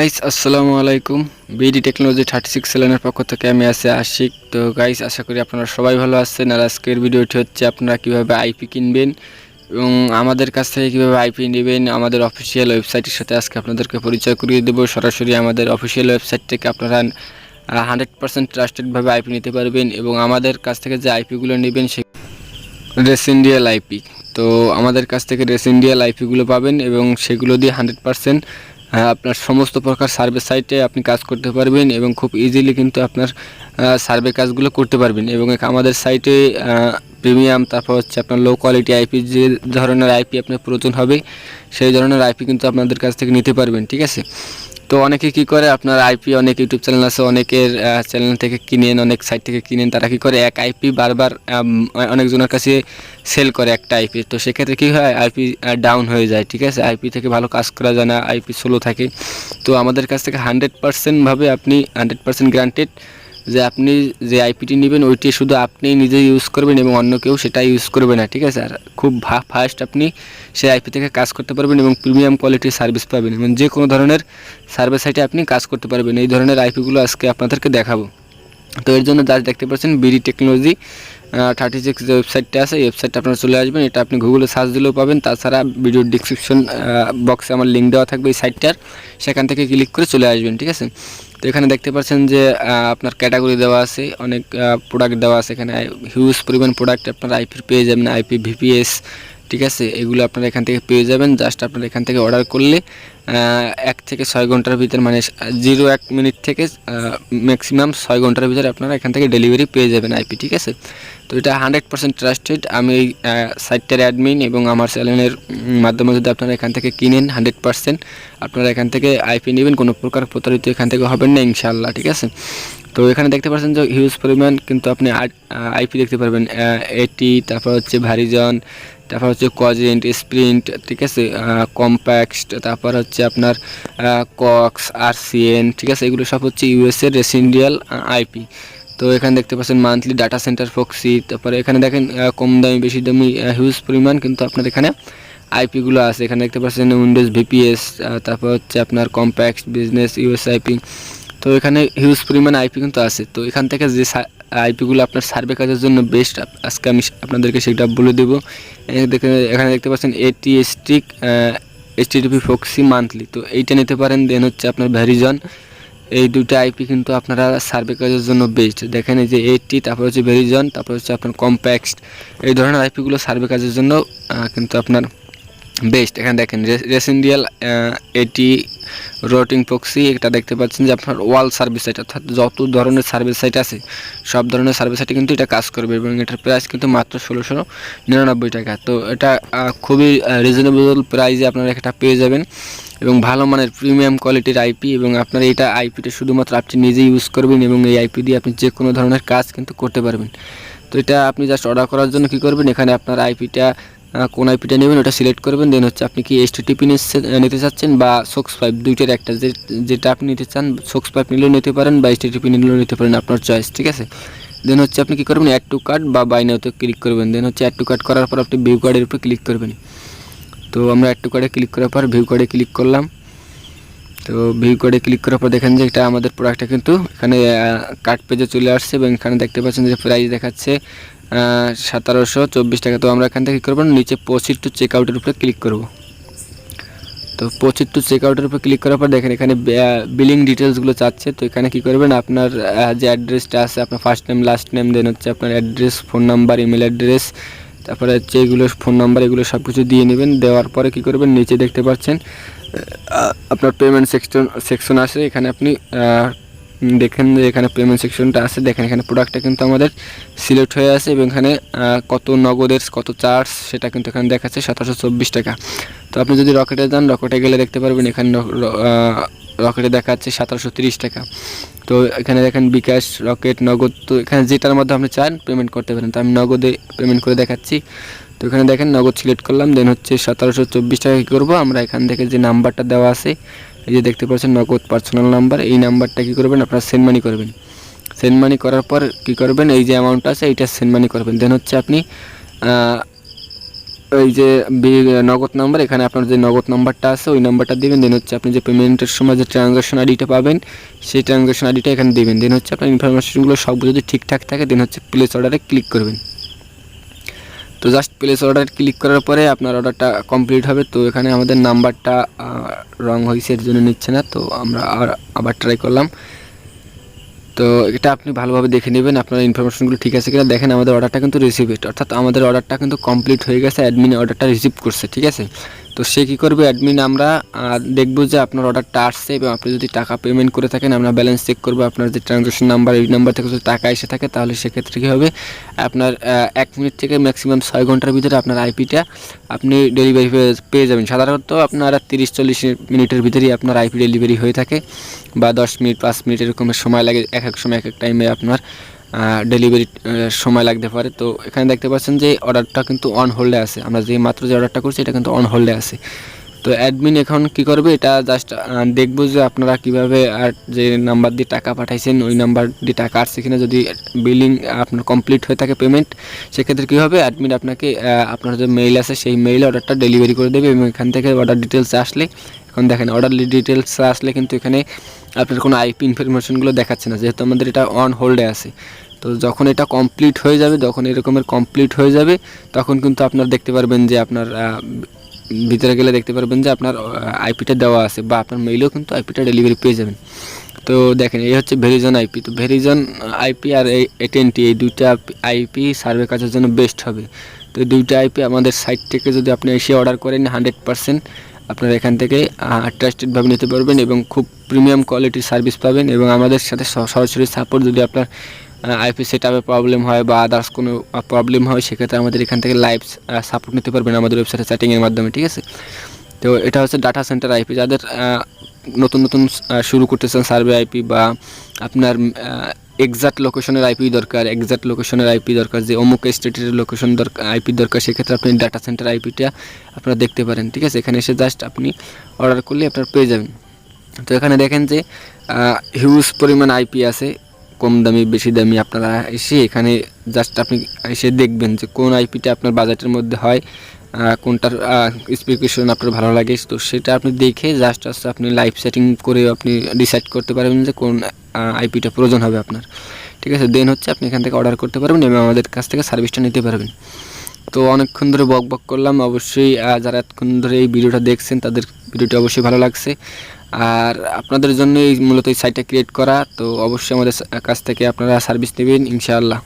Guys আসসালামু আলাইকুম। BD technology 36 সেলেনের পক্ষ থেকে আমি আছি আশিক। তো গাইস আশা করি আপনারা সবাই ভালো আছেন। আর আজকের ভিডিওটি হচ্ছে আপনারা কিভাবে আইপি কিনবেন এবং আমাদের কাছ থেকে কিভাবে আইপি নেবেন আমাদের অফিসিয়াল ওয়েবসাইটের সাথে আজকে আপনাদেরকে পরিচয় করিয়ে দেব। সরাসরি আমাদের অফিসিয়াল ওয়েবসাইট থেকে আপনারা 100% ট্রাস্টেডভাবে আইপি নিতে পারবেন এবং আমাদের কাছ থেকে যে আইপিগুলো নেবেন সে রেসিন্ডিয়াল আইপি। তো আমাদের কাছ থেকে রেসিন্ডিয়াল আইপিগুলো পাবেন এবং সেগুলো দিয়ে 100% আপনার সমস্ত প্রকার সার্ভে সাইটে আপনি কাজ করতে পারবেন এবং খুব ইজিলি কিন্তু আপনার সার্ভে কাজগুলো করতে পারবেন। এবং আমাদের সাইটে প্রিমিয়াম তারপর হচ্ছে আপনার লো কোয়ালিটি আইপি, যে ধরনের আইপি আপনার প্রয়োজন হবে সেই ধরনের আইপি কিন্তু আপনাদের কাছ থেকে নিতে পারবেন, ঠিক আছে। তো অনেকে কি করে, আপনার আইপি অনেক ইউটিউব চ্যানেল আছে, অনেকের চ্যানেল থেকে কিনেন, অনেক সাইট থেকে কিনেন, তারা কি করে এক আইপি বারবার অনেকজনের কাছে সেল করে একটা আইপি। তো সেক্ষেত্রে কী হয়, আইপি ডাউন হয়ে যায়, ঠিক আছে, আইপি থেকে ভালো কাজ করা যায় না, আইপি স্লো থাকে। তো আমাদের কাছ থেকে 100% আপনি 100% গ্যারান্টেড যে আপনি যে আইপিটি নেবেন ওইটি শুধু আপনি নিজে ইউজ করবেন এবং অন্য কেউ সেটা ইউজ করবে না, ঠিক আছে। আর খুব ফাস্ট আপনি সেই আইপি থেকে কাজ করতে পারবেন এবং প্রিমিয়াম কোয়ালিটির সার্ভিস পাবেন এবং যে কোনো ধরনের সার্ভিস সাইটে আপনি কাজ করতে পারবেন। এই ধরনের আইপিগুলো আজকে আপনাদেরকে দেখাবো। তো এর জন্য যা দেখতে পাচ্ছেন বিডি টেকনোলজি 36 যে ওয়েবসাইটটা আছে, এই ওয়েবসাইটটা আপনারা চলে আসবেন। এটা আপনি গুগলে সার্চ দিলেও পাবেন, তাছাড়া ভিডিওর ডিসক্রিপশন বক্সে আমার লিঙ্ক দেওয়া থাকবে এই সাইটটার, সেখান থেকে ক্লিক করে চলে আসবেন, ঠিক আছে। তো এখানে দেখতে পাচ্ছেন যে আপনার ক্যাটাগরি দেওয়া আছে, অনেক প্রোডাক্ট দেওয়া আছে, এখানে হিউজ পরিমাণ প্রোডাক্ট আপনারা আইপির পেয়ে যাবেন, আইপি ভিপিএস, ঠিক আছে, এগুলো আপনারা এখান থেকে পেয়ে যাবেন। জাস্ট আপনারা এখান থেকে অর্ডার করলে 1 থেকে 6 ঘন্টার ভিতরে, মানে 0-1 মিনিট থেকে ম্যাক্সিমাম 6 ঘন্টার ভিতরে আপনারা এখান থেকে ডেলিভারি পেয়ে যাবেন আইপি, ঠিক আছে। তো এটা 100% ট্রাস্টেড। আমি এই সাইটটার অ্যাডমিন এবং আমার চ্যানেলের মাধ্যমে যদি আপনারা এখান থেকে কিনেন 100% আপনারা এখান থেকে আইপি নেবেন, কোনো প্রকার প্রতারিত এখান থেকে হবেন না ইনশাআল্লাহ, ঠিক আছে। তো এখানে দেখতে পাচ্ছেন যে হিউজ পরিমাণ কিন্তু আপনি আইপি দেখতে পারবেন, এটি, তারপর হচ্ছে ভ্যারিজন, তারপর হচ্ছে কোয়াজেন্ট, স্প্রিন্ট, ঠিক আছে, কম্প্যাক্ট, তারপর হচ্ছে আপনার কক্স, আরসিএন, ঠিক আছে, এগুলো সব হচ্ছে ইউএসএর রেসিডেন্সিয়াল আইপি। তো এখানে দেখতে পাচ্ছেন মান্থলি ডাটা সেন্টার প্রক্সি, তারপরে এখানে দেখেন কম দামি বেশি দামি হিউজ পরিমাণ কিন্তু আপনার এখানে আইপিগুলো আছে। এখানে দেখতে পাচ্ছেন উইন্ডোজ ভিপিএস, তারপর হচ্ছে আপনার কম্প্যাক্ট বিজনেস ইউএস আইপি। তো এখানে হিউজ পরিমাণ আইপি কিন্তু আছে। তো এখান থেকে যে আইপিগুলো আপনার সার্ভে কাজের জন্য বেস্ট, আজকে আমি আপনাদেরকে সেটা বলে দেবো। এখানে দেখতে পাচ্ছেন এটি স্টিক এইচটিটিপি প্রক্সি মান্থলি, তো এইটা নিতে পারেন। দেন হচ্ছে আপনার ভ্যারিজন, এই দুটো আইপি কিন্তু আপনারা সার্ভে কাজের জন্য বেস্ট। দেখেন এই যে এটি, তারপর হচ্ছে ভ্যারিজন, তারপর হচ্ছে আপনার কম্প্যাক্ট, এই ধরনের আইপিগুলো সার্ভে কাজের জন্য কিন্তু আপনার বেস্ট। এখানে দেখেন রেসিডেন্সিয়াল এটি রোটিং প্রক্সি, এটা দেখতে পাচ্ছেন যে আপনার ওয়াল সার্ভিস সাইট, অর্থাৎ যত ধরনের সার্ভিস সাইট আছে সব ধরনের সার্ভিস সাইটে কিন্তু এটা কাজ করবে এবং এটার প্রাইস কিন্তু মাত্র 1699 টাকা। তো এটা খুবই রিজনেবল প্রাইসে আপনারা এটা পেয়ে যাবেন এবং ভালো মানের প্রিমিয়াম কোয়ালিটির আইপি। এবং আপনার এটা আইপিটা শুধুমাত্র আপনি নিজে ইউজ করবেন এবং এই আইপি দিয়ে আপনি যে কোনো ধরনের কাজ কিন্তু করতে পারবেন। তো এটা আপনি জাস্ট অর্ডার করার জন্য কী করবেন, এখানে আপনার আইপিটা কোন আইপিটা নেবেন ওটা সিলেক্ট করবেন। দেন হচ্ছে আপনি কি এইচটিটিপি নিতে চাচ্ছেন বা সোক্স পাইপ, দুইটার একটা, যেটা আপনি নিতে চান, সোক্স পাইপ নিলেও নিতে পারেন বা এইচটিটিপি নিলেও নিতে পারেন, আপনার চয়েস, ঠিক আছে। দেন হচ্ছে আপনি কী করবেন, অ্যাড টু কার্ট বা বাই নাওতে ক্লিক করবেন। দেন হচ্ছে অ্যাড টু কার্ট করার পর আপনি ভিউ কার্ডের উপর ক্লিক করবেন। তো আমরা অ্যাড টু কার্ডে ক্লিক করার পর ভিউ কার্ডে ক্লিক করলাম। তো ভিউ কার্ডে ক্লিক করার পর দেখেন যে এটা আমাদের প্রোডাক্টটা কিন্তু এখানে কার্ট পেজে চলে আসছে এবং এখানে দেখতে পাচ্ছেন যে প্রাইস দেখাচ্ছে 1724 টাকা। তো আমরা এখান থেকে কী করবো, নিচে প্রসিড টু চেক আউটের উপরে ক্লিক করব। তো প্রসিড টু চেক আউটের উপর ক্লিক করার পর দেখেন এখানে বিলিং ডিটেলসগুলো চাচ্ছে। তো এখানে কী করবেন, আপনার যে অ্যাড্রেসটা আছে, আপনার ফার্স্ট নেম লাস্ট নেম, দেন হচ্ছে আপনার address, phone number, email address, তারপরে হচ্ছে এগুলো ফোন নাম্বার, এগুলো সব কিছু দিয়ে নেবেন। দেওয়ার পরে কী করবেন, নিচে দেখতে পাচ্ছেন আপনার পেমেন্ট সেকশন আছে, এখানে আপনি দেখেন যে এখানে পেমেন্ট সেকশনটা আছে। দেখেন এখানে প্রোডাক্টটা কিন্তু আমাদের সিলেক্ট হয়ে আছে এবং এখানে কত নগদের কত চার্জ সেটা কিন্তু এখানে দেখাচ্ছে 1724 টাকা। তো আপনি যদি রকেটে যান, রকেটে গেলে দেখতে পারবেন এখানে রকেটে দেখাচ্ছে 1730 টাকা। তো এখানে দেখেন বিকাশ, রকেট, নগদ, তো এখানে যেটার মধ্যে আপনি চান পেমেন্ট করতে পারেন। তো আমি নগদে পেমেন্ট করে দেখাচ্ছি। তো এখানে দেখেন নগদ সিলেক্ট করলাম। দেন হচ্ছে 1724 টাকা কী করবো, আমরা এখান থেকে যে নাম্বারটা দেওয়া আছে, এই যে দেখতে পাচ্ছেন নগদ পার্সোনাল নাম্বার, এই নাম্বারটা কী করবেন, আপনারা সেন্ড মানি করবেন। সেন্ড মানি করার পর কী করবেন, এই যে অ্যামাউন্ট আছে এইটা সেন্ড মানি করবেন। দেন হচ্ছে আপনি এই যে নগদ নাম্বার, এখানে আপনার যে নগদ নাম্বারটা আছে ওই নাম্বারটা দিবেন। দেন হচ্ছে আপনি যে পেমেন্টের সময় যে ট্রানজাকশন আইডিটা পাবেন সেই ট্রানজাকশন আইডিটা এখানে দিবেন। দেন হচ্ছে আপনার ইনফরমেশনগুলো সব যদি ঠিকঠাক থাকে দেন হচ্ছে প্লেস অর্ডারে ক্লিক করবেন। তো জাস্ট প্লেস অর্ডার ক্লিক করার পরে আপনার অর্ডারটা কমপ্লিট হবে। তো এখানে আমাদের নাম্বারটা রং হয়েছে, এর জন্য নিচ্ছে না। তো আমরা আবার ট্রাই করলাম। তো এটা আপনি ভালোভাবে দেখে নেবেন আপনার ইনফরমেশনগুলো ঠিক আছে কিনা। দেখেন আমাদের অর্ডারটা কিন্তু রিসিভড, অর্থাৎ আমাদের অর্ডারটা কিন্তু কমপ্লিট হয়ে গেছে, অ্যাডমিন অর্ডারটা রিসিভ করছে, ঠিক আছে। তো সে কী করবে, অ্যাডমিন আমরা দেখব যে আপনার অর্ডারটা আসছে এবং আপনি যদি টাকা পেমেন্ট করে থাকেন আমরা ব্যালেন্স চেক করবো। আপনার যে ট্রানজাকশন নাম্বার এই নাম্বার থেকে যদি টাকা এসে থাকে তাহলে সেক্ষেত্রে কী হবে, আপনার 1 মিনিট থেকে ম্যাক্সিমাম 6 ঘন্টার ভিতরে আপনার আইপিটা আপনি ডেলিভারি পেয়ে যাবেন। সাধারণত আপনারা 30-40 মিনিটের ভিতরেই আপনার আইপি ডেলিভারি হয়ে থাকে, বা 10 মিনিট 5 মিনিট এরকমের সময় লাগে। এক এক সময় এক এক টাইমে আপনার ডেলিভারি সময় লাগতে পারে। তো এখানে দেখতে পাচ্ছেন যে অর্ডারটা কিন্তু অন হোল্ডে আছে, আমরা যে মাত্র যে অর্ডারটা করছি এটা কিন্তু অন হোল্ডে আছে। তো অ্যাডমিন এখন কি করবে, এটা জাস্ট দেখবো যে আপনারা কিভাবে আর যে নাম্বার দিয়ে টাকা পাঠাইছেন ওই নাম্বার দিয়ে টাকা আসছে কিনা। যদি বিলিং আপনার কমপ্লিট হয়ে থাকে পেমেন্ট, সেক্ষেত্রে কী হবে, অ্যাডমিন আপনাকে আপনার যে মেইল আছে সেই মেইলে অর্ডারটা ডেলিভারি করে দেবে। এবং এখান থেকে অর্ডার ডিটেলস আসলে, এখন দেখেন অর্ডার ডিটেলস আসলে কিন্তু এখানে আপনার কোনো আইপি ইনফরমেশনগুলো দেখাচ্ছে না, যেহেতু আমাদের এটা অন হোল্ডে আছে। তো যখন এটা কমপ্লিট হয়ে যাবে, যখন এরকমের কমপ্লিট হয়ে যাবে তখন কিন্তু আপনার দেখতে পারবেন যে আপনার ভিতরে গেলে দেখতে পারবেন যে আপনার আইপিটা দেওয়া আছে, বা আপনার মেইলেও কিন্তু আইপিটা ডেলিভারি পেয়ে যাবেন। তো দেখেন এই হচ্ছে ভেরিজন আইপি। তো ভেরিজন আইপি আর ANTI এই দুইটা আইপি সার্ভে কাজের জন্য বেস্ট হবে। তো এই দুইটা আইপি আমাদের সাইট থেকে যদি আপনি এসে অর্ডার করেন 100% আপনারা এখান থেকে ট্রাস্টেডভাবে নিতে পারবেন এবং খুব প্রিমিয়াম কোয়ালিটির সার্ভিস পাবেন। এবং আমাদের সাথে সরাসরি সাপোর্ট, যদি আপনার আইপি সেটআপে প্রবলেম হয় বা আদার্স কোনো প্রবলেম হয় সেক্ষেত্রে আমাদের এখান থেকে লাইভ সাপোর্ট নিতে পারবেন আমাদের ওয়েবসাইটে চ্যাটিংয়ের মাধ্যমে, ঠিক আছে। তো এটা হচ্ছে ডাটা সেন্টার আইপি, যাদের নতুন নতুন শুরু করতেছেন সার্ভে আইপি, বা আপনার এক্সাক্ট লোকেশনের আইপি দরকার, এক্সাক্ট লোকেশনের আইপি দরকার, যে অমুক স্টেটের লোকেশন দরকার আইপি দরকার, সেক্ষেত্রে আপনি ডাটা সেন্টার আইপিটা আপনারা দেখতে পারেন, ঠিক আছে। এখানে এসে জাস্ট আপনি অর্ডার করলে আপনারা পেয়ে যাবেন। তো এখানে দেখেন যে হিউজ পরিমাণ আইপি আছে, কম দামি বেশি দামি। আপনারা এসে এখানে জাস্ট আপনি এসে দেখবেন যে কোন আইপিটা আপনার বাজেটের মধ্যে হয়, কোনটার স্পেসিফিকেশন আপনার ভালো লাগে। তো সেটা আপনি দেখে জাস্ট আপনি লাইভ সেটিং করে আপনি ডিসাইড করতে পারবেন যে কোন আইপিটা প্রয়োজন হবে আপনার, ঠিক আছে। দেন হচ্ছে আপনি এখান থেকে অর্ডার করতে পারবেন এবং আমাদের কাছ থেকে সার্ভিসটা নিতে পারবেন। তো অনেকক্ষণ ধরে বক করলাম, অবশ্যই যারা এতক্ষণ ধরে এই ভিডিওটা দেখছেন তাদের ভিডিওটি অবশ্যই ভালো লাগছে। আর আপনাদের জন্য এই মূলত এই সাইটটা ক্রিয়েট করা। তো অবশ্যই আমাদের কাছ থেকে আপনারা সার্ভিস নেবেন ইনশাআল্লাহ।